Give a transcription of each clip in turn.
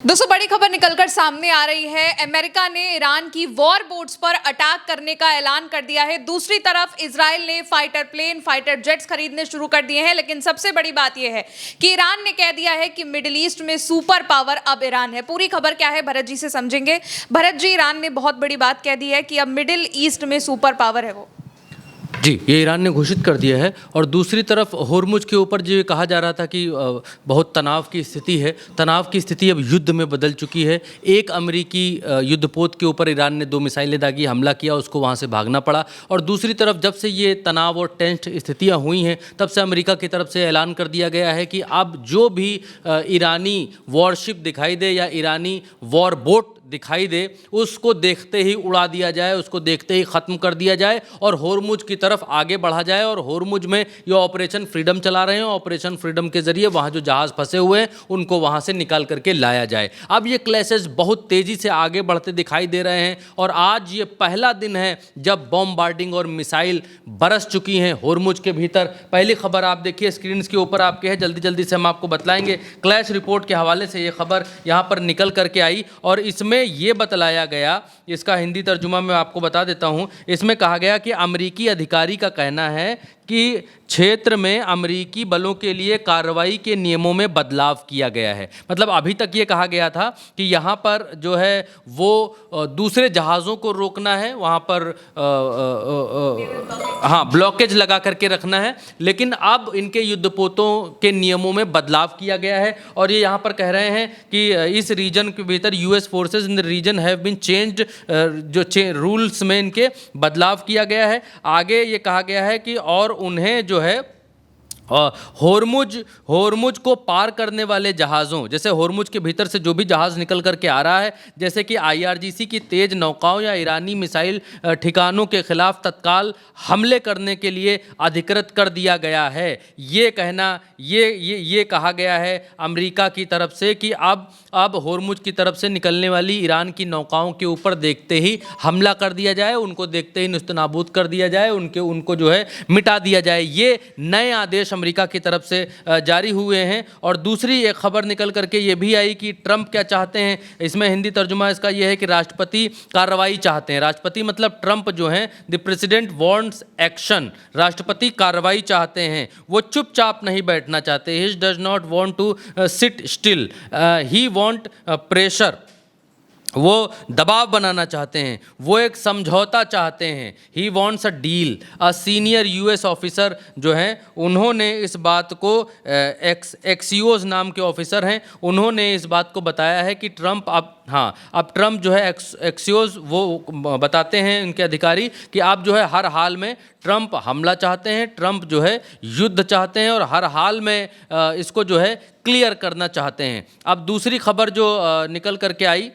दोस्तों बड़ी खबर निकलकर सामने आ रही है। अमेरिका ने ईरान की वॉर बोट्स पर अटैक करने का ऐलान कर दिया है। दूसरी तरफ इजराइल ने फाइटर प्लेन, फाइटर जेट्स खरीदने शुरू कर दिए हैं। लेकिन सबसे बड़ी बात यह है कि ईरान ने कह दिया है कि मिडिल ईस्ट में सुपर पावर अब ईरान है। पूरी खबर क्या है भरत जी से समझेंगे। भरत जी, ईरान ने बहुत बड़ी बात कह दी है कि अब मिडिल ईस्ट में सुपर पावर है वो। जी, ये ईरान ने घोषित कर दिया है। और दूसरी तरफ होर्मुज के ऊपर जो कहा जा रहा था कि बहुत तनाव की स्थिति है, तनाव की स्थिति अब युद्ध में बदल चुकी है। एक अमेरिकी युद्धपोत के ऊपर ईरान ने 2 मिसाइलें दागी, हमला किया, उसको वहाँ से भागना पड़ा। और दूसरी तरफ जब से ये तनाव और टेंस्ड स्थितियाँ हुई हैं, तब से अमेरिका की तरफ से ऐलान कर दिया गया है कि अब जो भी ईरानी वॉरशिप दिखाई दे या ईरानी वॉर बोट दिखाई दे, उसको देखते ही उड़ा दिया जाए, उसको देखते ही ख़त्म कर दिया जाए और होर्मुज की तरफ आगे बढ़ा जाए। और होर्मुज में ये ऑपरेशन फ्रीडम चला रहे हैं। ऑपरेशन फ्रीडम के जरिए वहाँ जो जहाज़ फंसे हुए हैं उनको वहाँ से निकाल करके लाया जाए। अब ये क्लैशेस बहुत तेज़ी से आगे बढ़ते दिखाई दे रहे हैं। और आज ये पहला दिन है जब बॉम्बार्डिंग और मिसाइल बरस चुकी हैं होर्मुज के भीतर। पहली खबर आप देखिए, स्क्रीन के ऊपर आपके है, जल्दी जल्दी से हम आपको बतलाएंगे। क्लैश रिपोर्ट के हवाले से ये खबर यहाँ पर निकल करके आई और इसमें ये बतलाया गया, इसका हिंदी तर्जुमा मैं आपको बता देता हूं। इसमें कहा गया कि अमेरिकी अधिकारी का कहना है कि क्षेत्र में अमेरिकी बलों के लिए कार्रवाई के नियमों में बदलाव किया गया है। मतलब अभी तक ये कहा गया था कि यहाँ पर जो है वो दूसरे जहाज़ों को रोकना है, वहाँ पर हाँ ब्लॉकेज लगा करके रखना है। लेकिन अब इनके युद्धपोतों के नियमों में बदलाव किया गया है और ये यहाँ पर कह रहे हैं कि इस रीजन के भीतर US forces in the region have been changed, जो रूल्स में इनके बदलाव किया गया है। आगे ये कहा गया है कि और उन्हें जो है होर्मुज को पार करने वाले जहाज़ों, जैसे होर्मुज के भीतर से जो भी जहाज़ निकल करके आ रहा है, जैसे कि आईआरजीसी की तेज़ नौकाओं या ईरानी मिसाइल ठिकानों के खिलाफ तत्काल हमले करने के लिए अधिकृत कर दिया गया है। ये कहना ये कहा गया है अमेरिका की तरफ से कि अब होर्मुज की तरफ से निकलने वाली ईरान की नौकाओं के ऊपर देखते ही हमला कर दिया जाए, उनको देखते ही नेस्तनाबूद कर दिया जाए, उनको जो है मिटा दिया जाए। ये नए आदेश अमेरिका की तरफ से जारी हुए हैं। और दूसरी एक खबर निकल करके ये भी आई कि ट्रंप क्या चाहते हैं। इसमें हिंदी तर्जुमा इसका यह है कि राष्ट्रपति कार्रवाई चाहते हैं। राष्ट्रपति मतलब ट्रंप जो हैं, द प्रेसिडेंट वांट्स एक्शन। राष्ट्रपति कार्रवाई चाहते हैं, वो चुपचाप नहीं बैठना चाहते। He does not want to sit still, he want pressure. वो दबाव बनाना चाहते हैं, वो एक समझौता चाहते हैं। He wants a deal. A senior US officer जो हैं, उन्होंने इस बात को, एक्सियोज नाम के ऑफिसर हैं, उन्होंने इस बात को बताया है कि ट्रंप अब ट्रंप जो है, एक्सियोज वो बताते हैं उनके अधिकारी कि आप जो है हर हाल में ट्रंप हमला चाहते हैं, ट्रंप जो है युद्ध चाहते हैं और हर हाल में इसको जो है क्लियर करना चाहते हैं। अब दूसरी खबर जो निकल करके आई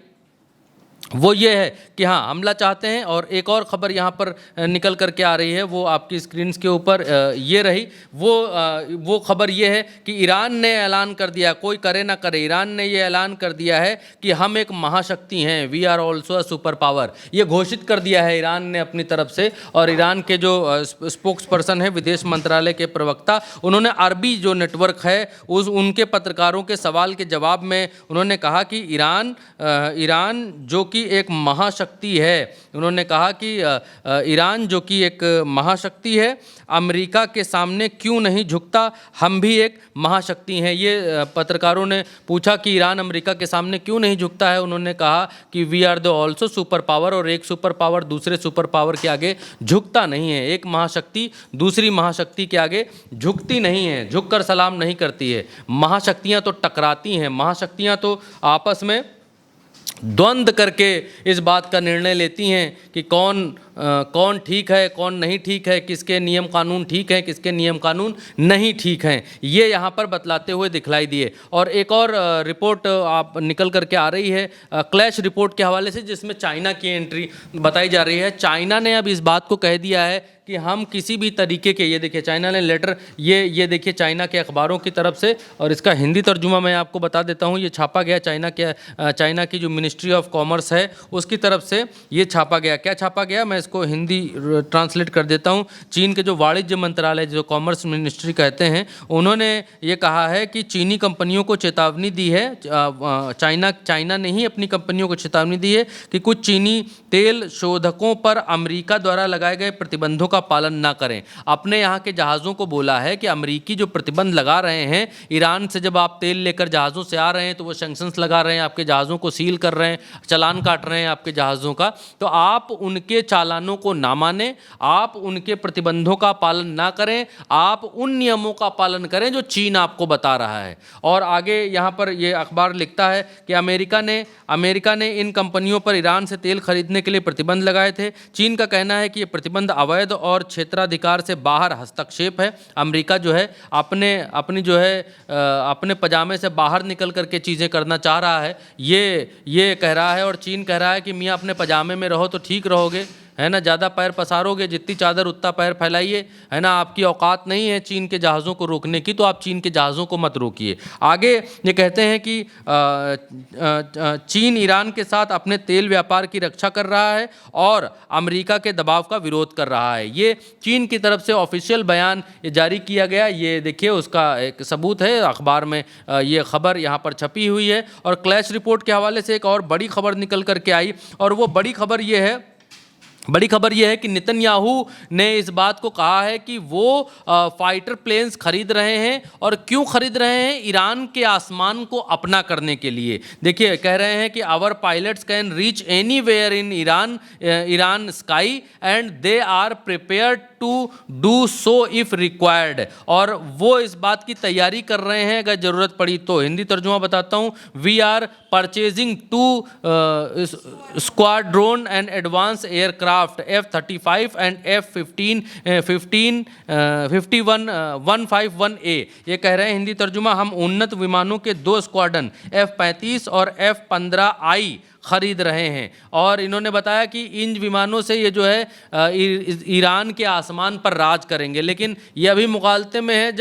वो ये है कि हाँ हमला चाहते हैं। और एक और ख़बर यहाँ पर निकल कर के आ रही है, वो आपकी स्क्रीन के ऊपर ये रही। वो खबर ये है कि ईरान ने ऐलान कर दिया, कोई करे ना करे, ईरान ने ये ऐलान कर दिया है कि हम एक महाशक्ति हैं, we are also a super power. ये घोषित कर दिया है ईरान ने अपनी तरफ से। और ईरान के जो स्पोक्स पर्सन है, विदेश मंत्रालय के प्रवक्ता, उन्होंने अरबी जो नेटवर्क है उनके पत्रकारों के सवाल के जवाब में उन्होंने कहा कि ईरान जो कि एक महाशक्ति है, उन्होंने कहा कि ईरान जो कि एक महाशक्ति है, अमेरिका के सामने क्यों नहीं झुकता, हम भी एक महाशक्ति हैं। ये पत्रकारों ने पूछा कि ईरान अमेरिका के सामने क्यों नहीं झुकता है। उन्होंने कहा कि we are the also super power, और एक सुपर पावर दूसरे सुपर पावर के आगे झुकता नहीं है। एक महाशक्ति दूसरी महाशक्ति के आगे झुकती नहीं है, झुककर सलाम नहीं करती है। महाशक्तियाँ तो टकराती हैं, महाशक्तियाँ तो आपस में द्वंद्व करके इस बात का निर्णय लेती हैं कि कौन ठीक है, कौन नहीं ठीक है, किसके नियम कानून ठीक हैं, किसके नियम कानून नहीं ठीक हैं। ये यहाँ पर बतलाते हुए दिखलाई दिए। और एक और रिपोर्ट आप निकल करके आ रही है क्लैश रिपोर्ट के हवाले से, जिसमें चाइना की एंट्री बताई जा रही है। चाइना ने अब इस बात को कह दिया है कि हम किसी भी तरीके के, ये देखिए चाइना ने लेटर, ये देखिए चाइना के अखबारों की तरफ से, और इसका हिंदी तर्जुमा मैं आपको बता देता हूँ। ये छापा गया चाइना की जो मिनिस्ट्री ऑफ कॉमर्स है उसकी तरफ से ये छापा गया। क्या छापा गया, मैं इसको हिंदी ट्रांसलेट कर देता हूँ। चीन के जो वाणिज्य मंत्रालय, जो कॉमर्स मिनिस्ट्री कहते हैं, उन्होंने ये कहा है कि चीनी कंपनियों को चेतावनी दी है, चाइना ने ही अपनी कंपनियों को चेतावनी दी है कि कुछ चीनी तेल शोधकों पर अमेरिका द्वारा लगाए गए प्रतिबंधों का पालन ना करें। अपने यहाँ के जहाज़ों को बोला है कि अमेरिकी जो प्रतिबंध लगा रहे हैं, ईरान से जब आप तेल लेकर जहाज़ों से आ रहे हैं तो वो सैंक्शंस लगा रहे हैं, आपके जहाज़ों को सील कर रहे हैं, चालान काट रहे हैं आपके जहाज़ों का, तो आप उनके चालानों को ना माने, आप उनके प्रतिबंधों का पालन ना करें, आप उन नियमों का पालन करें जो चीन आपको बता रहा है। और आगे यहाँ पर ये अखबार लिखता है कि अमेरिका ने इन कंपनियों पर ईरान से तेल खरीदने के लिए प्रतिबंध लगाए थे। चीन का कहना है कि ये प्रतिबंध अवैध और क्षेत्राधिकार से बाहर हस्तक्षेप है। अमेरिका जो है अपने पजामे से बाहर निकल करके चीज़ें करना चाह रहा है, ये कह रहा है। और चीन कह रहा है कि मियाँ अपने पजामे में रहो तो ठीक रहोगे, है ना, ज़्यादा पैर पसारोगे, जितनी चादर उतना पैर फैलाइए, है ना, आपकी औकात नहीं है चीन के जहाज़ों को रोकने की, तो आप चीन के जहाज़ों को मत रोकिए। आगे ये कहते हैं कि चीन ईरान के साथ अपने तेल व्यापार की रक्षा कर रहा है और अमेरिका के दबाव का विरोध कर रहा है। ये चीन की तरफ से ऑफिशियल बयान ये जारी किया गया, ये देखिए उसका एक सबूत है, अखबार में ये खबर यहाँ पर छपी हुई है। और क्लैश रिपोर्ट के हवाले से एक और बड़ी खबर निकल करके आई, और वो बड़ी खबर ये है कि नेतन्याहू ने इस बात को कहा है कि वो फाइटर प्लेन्स खरीद रहे हैं, और क्यों खरीद रहे हैं? ईरान के आसमान को अपना करने के लिए। देखिए, कह रहे हैं कि our pilots can reach anywhere in Iran sky and they are prepared to do so if required. और वो इस बात की तैयारी कर रहे हैं अगर ज़रूरत पड़ी तो। हिंदी तर्जुमा बताता हूँ, we are purchasing 2 squadron and advance aircraft F-35 and F-51A। ये कह रहे हैं हिंदी तर्जुमा, हम उन्नत विमानों के 2 स्क्वाड्रन F-35 और F-15I खरीद रहे हैं। और इन्होंने बताया कि इन विमानों से ये जो है ईरान के आसमान पर राज करेंगे। लेकिन ये अभी मुगालते में है,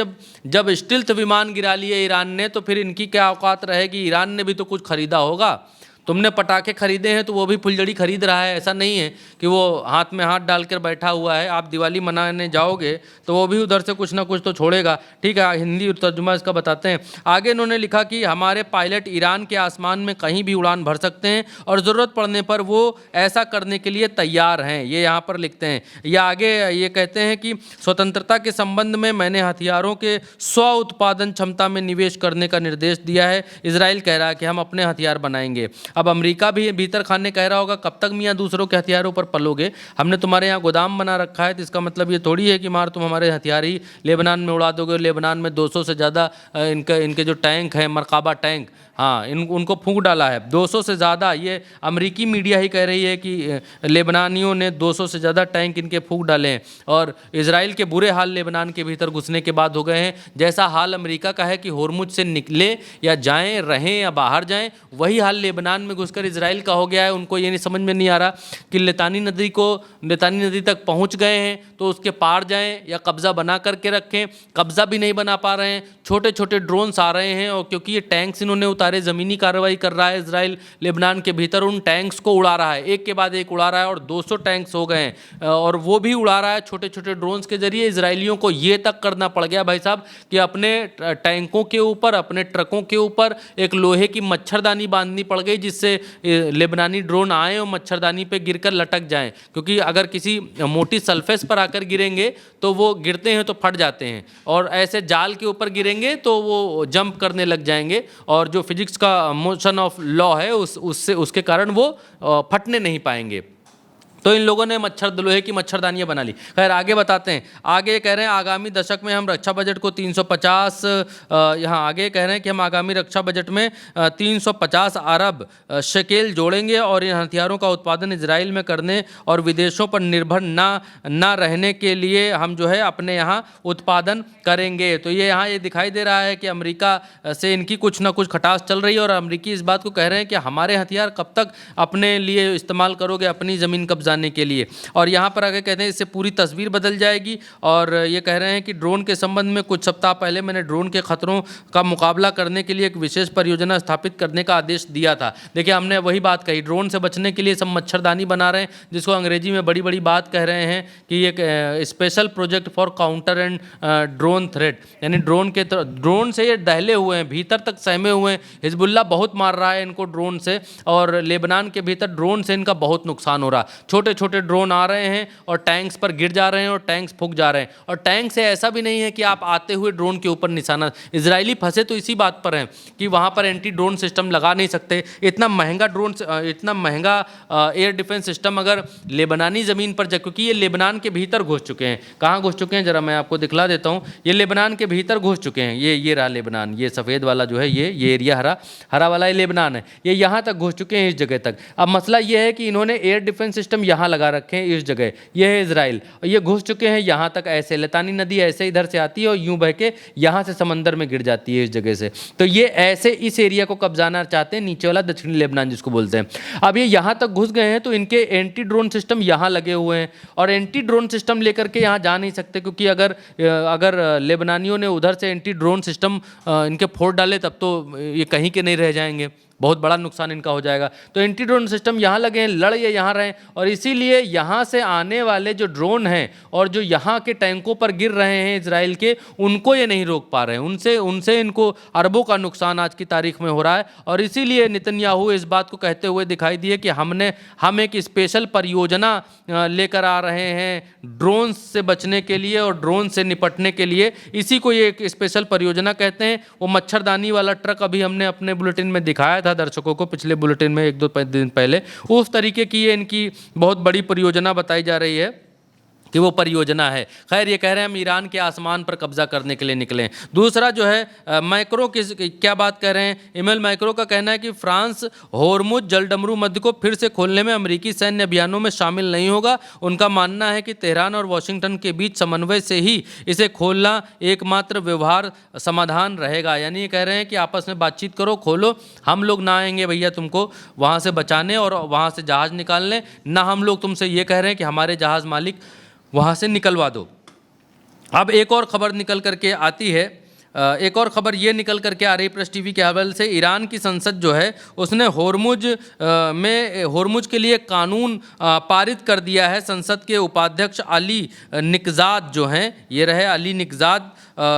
जब स्टिल्थ विमान गिरा लिए ईरान ने, तो फिर इनकी क्या औकात रहेगी? ईरान ने भी तो कुछ खरीदा होगा। तुमने पटाखे खरीदे हैं तो वो भी फुलझड़ी खरीद रहा है, ऐसा नहीं है कि वो हाथ में हाथ डालकर बैठा हुआ है। आप दिवाली मनाने जाओगे तो वो भी उधर से कुछ ना कुछ तो छोड़ेगा। ठीक है, हिंदी तर्जुमा इसका बताते हैं। आगे इन्होंने लिखा कि हमारे पायलट ईरान के आसमान में कहीं भी उड़ान भर सकते हैं और ज़रूरत पड़ने पर वो ऐसा करने के लिए तैयार हैं, ये यहाँ पर लिखते हैं। या आगे ये कहते हैं कि स्वतंत्रता के संबंध में मैंने हथियारों के 100 उत्पादन क्षमता में निवेश करने का निर्देश दिया है। इजराइल कह रहा है कि हम अपने हथियार बनाएंगे। अब अमेरिका भी भीतर खाने कह रहा होगा, कब तक मियाँ दूसरों के हथियारों पर पलोगे? हमने तुम्हारे यहाँ गोदाम बना रखा है, तो इसका मतलब ये थोड़ी है कि तुम हमारे हथियार ही लेबनान में उड़ा दोगे। लेबनान में 200 से ज़्यादा इनके जो टैंक हैं, मरकाबा टैंक, हाँ, उनको फूंक डाला है 200 से ज़्यादा। ये अमेरिकी मीडिया ही कह रही है कि लेबनानियों ने 200 से ज़्यादा टैंक इनके फूंक डाले हैं। और इजराइल के बुरे हाल लेबनान के भीतर घुसने के बाद हो गए हैं। जैसा हाल अमेरिका का है कि होर्मुज से निकले या जाएं, रहें या बाहर जाएं, वही हाल लेबनान में घुसकर इजराइल का हो गया है। उनको ये नहीं समझ में नहीं आ रहा कि लितानी नदी तक पहुँच गए हैं तो उसके पार जाएँ या कब्ज़ा बना करके रखें। कब्ज़ा भी नहीं बना पा रहे हैं, छोटे छोटे ड्रोन्स आ रहे हैं, और क्योंकि ये टैंक्स इन्होंने उतारे, ज़मीनी कार्रवाई कर रहा है इजराइल लेबनान के भीतर, उन टैंक्स को उड़ा रहा है, एक के बाद एक उड़ा रहा है। और 200 टैंक्स हो गए हैं, और वो भी उड़ा रहा है छोटे छोटे ड्रोन्स के जरिए। इजराइलियों को ये तक करना पड़ गया भाई साहब कि अपने टैंकों के ऊपर, अपने ट्रकों के ऊपर एक लोहे की मच्छरदानी बांधनी पड़ गई, जिससे लेबनानी ड्रोन आए और मच्छरदानी पे गिरकर लटक जाएं। क्योंकि अगर किसी मोटी सरफेस पर आकर गिरेंगे तो वो गिरते हैं तो फट जाते हैं, और ऐसे जाल के ऊपर गिरेंगे तो वो जंप करने लग जाएंगे, और जो फिजिक्स का मोशन ऑफ लॉ है उसके कारण वो फटने नहीं पाएंगे। तो इन लोगों ने लोहे की मच्छरदानियाँ बना ली। खैर आगे बताते हैं। आगे कह रहे हैं आगामी दशक में हम रक्षा बजट को 350 यहाँ आगे कह रहे हैं कि हम आगामी रक्षा बजट में 350 अरब शेकेल जोड़ेंगे, और इन हथियारों का उत्पादन इजराइल में करने और विदेशों पर निर्भर ना रहने के लिए हम जो है अपने यहाँ उत्पादन करेंगे। तो ये दिखाई दे रहा है कि अमेरिका से इनकी कुछ ना कुछ खटास चल रही है, और अमेरिकी इस बात को कह रहे हैं कि हमारे हथियार कब तक अपने लिए इस्तेमाल करोगे, अपनी ज़मीन कब्जा जाने के लिए। और यहाँ पर आगे कहते हैं इससे पूरी तस्वीर बदल जाएगी। और ये कह रहे हैं कि ड्रोन के संबंध में कुछ सप्ताह पहले मैंने ड्रोन के खतरों का मुकाबला करने के लिए एक विशेष परियोजना स्थापित करने का आदेश दिया था। देखिए, हमने वही बात कही, ड्रोन से बचने के लिए सब मच्छरदानी बना रहे हैं, जिसको अंग्रेजी में बड़ी बड़ी बात कह रहे हैं कि एक special project for counter and drone threat, यानी ड्रोन से ये दहले हुए हैं, भीतर तक सहमे हुए हैं। हिजबुल्ला बहुत मार रहा है इनको ड्रोन से, और लेबनान के भीतर ड्रोन से इनका बहुत नुकसान हो रहा है। छोटे छोटे ड्रोन आ रहे हैं और टैंक्स पर गिर जा रहे हैं और टैंक्स फूक जा रहे हैं। और टैंक से ऐसा भी नहीं है कि आप आते हुए ड्रोन के ऊपर निशाना, इजरायली फंसे तो इसी बात पर हैं कि वहाँ पर एंटी ड्रोन सिस्टम लगा नहीं सकते। इतना महंगा एयर डिफेंस सिस्टम अगर लेबनानी ज़मीन पर, क्योंकि ये लेबनान के भीतर घुस चुके हैं। कहाँ घुस चुके हैं, जरा मैं आपको दिखला देता हूँ। ये लेबनान के भीतर घुस चुके हैं। ये रहा लेबनान, ये सफ़ेद वाला जो है, ये एरिया हरा वाला ये लेबनान है। ये यहाँ तक घुस चुके हैं, इस जगह तक। अब मसला ये है कि इन्होंने एयर डिफेंस सिस्टम यहाँ लगा रखे हैं, इस जगह। ये है इजराइल, और ये घुस चुके हैं यहाँ तक। ऐसे लतानी नदी ऐसे इधर से आती है और यूं बह के यहाँ से समंदर में गिर जाती है, इस जगह से। तो ये ऐसे इस एरिया को कब्जाना चाहते हैं, नीचे वाला दक्षिणी लेबनान जिसको बोलते हैं। अब ये यहाँ तक घुस गए हैं तो इनके एंटी ड्रोन सिस्टम यहाँ लगे हुए हैं, और एंटी ड्रोन सिस्टम लेकर के यहाँ जा नहीं सकते, क्योंकि अगर लेबनानियों ने उधर से एंटी ड्रोन सिस्टम इनके फोड़ डाले तब तो ये कहीं के नहीं रह जाएंगे, बहुत बड़ा नुकसान इनका हो जाएगा। तो एंटी ड्रोन सिस्टम यहाँ लगे हैं, लड़ ये यहाँ रहे हैं, और इसीलिए यहाँ से आने वाले जो ड्रोन हैं और जो यहाँ के टैंकों पर गिर रहे हैं इजराइल के, उनको ये नहीं रोक पा रहे हैं। उनसे इनको अरबों का नुकसान आज की तारीख में हो रहा है। और इसीलिए नेतन्याहू इस बात को कहते हुए दिखाई दिए कि हम एक स्पेशल परियोजना लेकर आ रहे हैं ड्रोन से बचने के लिए और ड्रोन से निपटने के लिए। इसी को ये एक स्पेशल परियोजना कहते हैं। वो मच्छरदानी वाला ट्रक अभी हमने अपने बुलेटिन में दिखाया था दर्शकों को, पिछले बुलेटिन में 1-2 दिन पहले। उस तरीके की ये इनकी बहुत बड़ी परियोजना बताई जा रही है कि वो परियोजना है। खैर, ये कह रहे हैं हम ईरान के आसमान पर कब्जा करने के लिए निकले। दूसरा जो है मैक्रो की क्या बात कह रहे हैं, इमेल मैक्रो का कहना है कि फ्रांस होर्मुज जलडमरू मध्य को फिर से खोलने में अमेरिकी सैन्य अभियानों में शामिल नहीं होगा। उनका मानना है कि तेहरान और वाशिंगटन के बीच समन्वय से ही इसे खोलना एकमात्र व्यवहार समाधान रहेगा। यानी ये कह रहे हैं कि आपस में बातचीत करो, खोलो, हम लोग ना आएंगे भैया तुमको वहाँ से बचाने और वहाँ से जहाज़ निकालने, ना हम लोग तुमसे ये कह रहे हैं कि हमारे जहाज़ मालिक वहाँ से निकलवा दो। अब एक और ख़बर निकल करके आती है, एक और ख़बर ये निकल करके आ रही प्रेस टीवी के हवाले से। ईरान की संसद जो है उसने होर्मुज के लिए कानून पारित कर दिया है। संसद के उपाध्यक्ष अली निकजाद जो हैं, ये रहे अली निकजाद,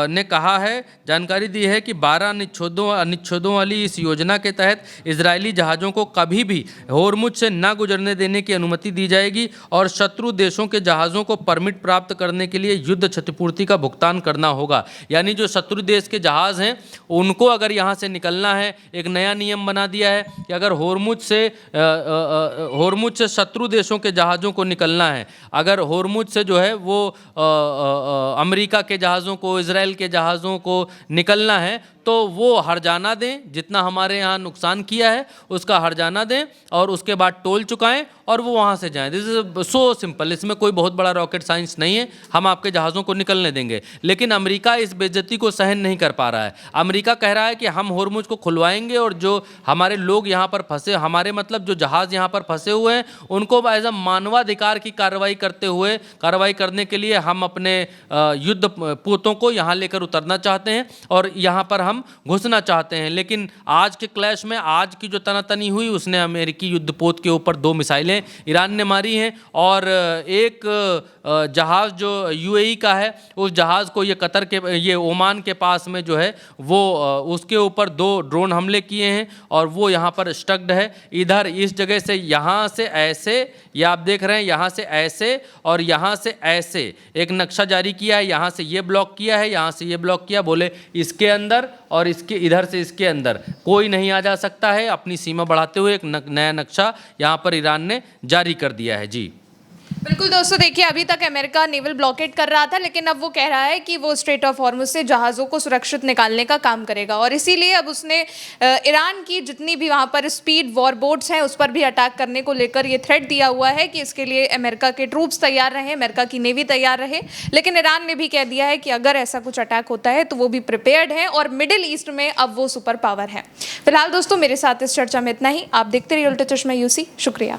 ने कहा है, जानकारी दी है कि 12 अनुच्छेदों वाली इस योजना के तहत इजरायली जहाज़ों को कभी भी होर्मुज से न गुजरने देने की अनुमति दी जाएगी और शत्रु देशों के जहाज़ों को परमिट प्राप्त करने के लिए युद्ध क्षतिपूर्ति का भुगतान करना होगा। यानी जो शत्रु देश के जहाज़ हैं उनको अगर यहाँ से निकलना है, एक नया नियम बना दिया है कि अगर होर्मुज से शत्रु देशों के जहाज़ों को निकलना है, अगर होर्मुज से जो है वो अमेरिका के जहाज़ों को, इजराइल के जहाज़ों को निकलना है, तो वो हर्जाना दें, जितना हमारे यहाँ नुकसान किया है उसका हर्जाना दें और उसके बाद टोल चुकाएं और वो वहाँ से जाएं। दिस इज़ सो सिंपल, इसमें कोई बहुत बड़ा रॉकेट साइंस नहीं है, हम आपके जहाज़ों को निकलने देंगे। लेकिन अमेरिका इस बेइज्जती को सहन नहीं कर पा रहा है। अमेरिका कह रहा है कि हम होर्मुज को खुलवाएंगे और जो हमारे लोग यहाँ पर फंसे, हमारे मतलब जो जहाज़ यहाँ पर फंसे हुए हैं, उनको एज अ मानवाधिकार की कार्रवाई करने के लिए हम अपने युद्ध पोतों को यहाँ लेकर उतरना चाहते हैं और यहाँ पर हम घुसना चाहते हैं। लेकिन आज के क्लैश में, आज की जो तनातनी हुई, उसने अमेरिकी युद्धपोत के ऊपर 2 मिसाइलें ईरान ने मारी हैं और एक जहाज़ जो यूएई का है, उस जहाज़ को ये ओमान के पास में जो है वो उसके ऊपर 2 ड्रोन हमले किए हैं और वो यहाँ पर स्टक्ड है। इधर इस जगह से यहाँ से ऐसे, ये आप देख रहे हैं, यहाँ से ऐसे और यहाँ से ऐसे एक नक्शा जारी किया है। यहाँ से ये ब्लॉक किया है, यहाँ से ये ब्लॉक किया, बोले इसके अंदर और इसके इधर से इसके अंदर कोई नहीं आ जा सकता है। अपनी सीमा बढ़ाते हुए एक नया नक्शा यहाँ पर ईरान ने जारी कर दिया है। जी बिल्कुल दोस्तों, देखिए अभी तक अमेरिका नेवल ब्लॉकेट कर रहा था, लेकिन अब वो कह रहा है कि वो स्ट्रेट ऑफ हॉर्मुज से जहाज़ों को सुरक्षित निकालने का काम करेगा और इसीलिए अब उसने ईरान की जितनी भी वहाँ पर स्पीड वॉर बोट्स हैं उस पर भी अटैक करने को लेकर ये थ्रेट दिया हुआ है कि इसके लिए अमेरिका के ट्रूप्स तैयार रहे, अमेरिका की नेवी तैयार रहे। लेकिन ईरान ने भी कह दिया है कि अगर ऐसा कुछ अटैक होता है तो वो भी प्रिपेयर्ड है और मिडिल ईस्ट में अब वो सुपर पावर है। फिलहाल दोस्तों मेरे साथ इस चर्चा में इतना ही। आप देखते रहिए उल्टा चश्मा यूसी। शुक्रिया।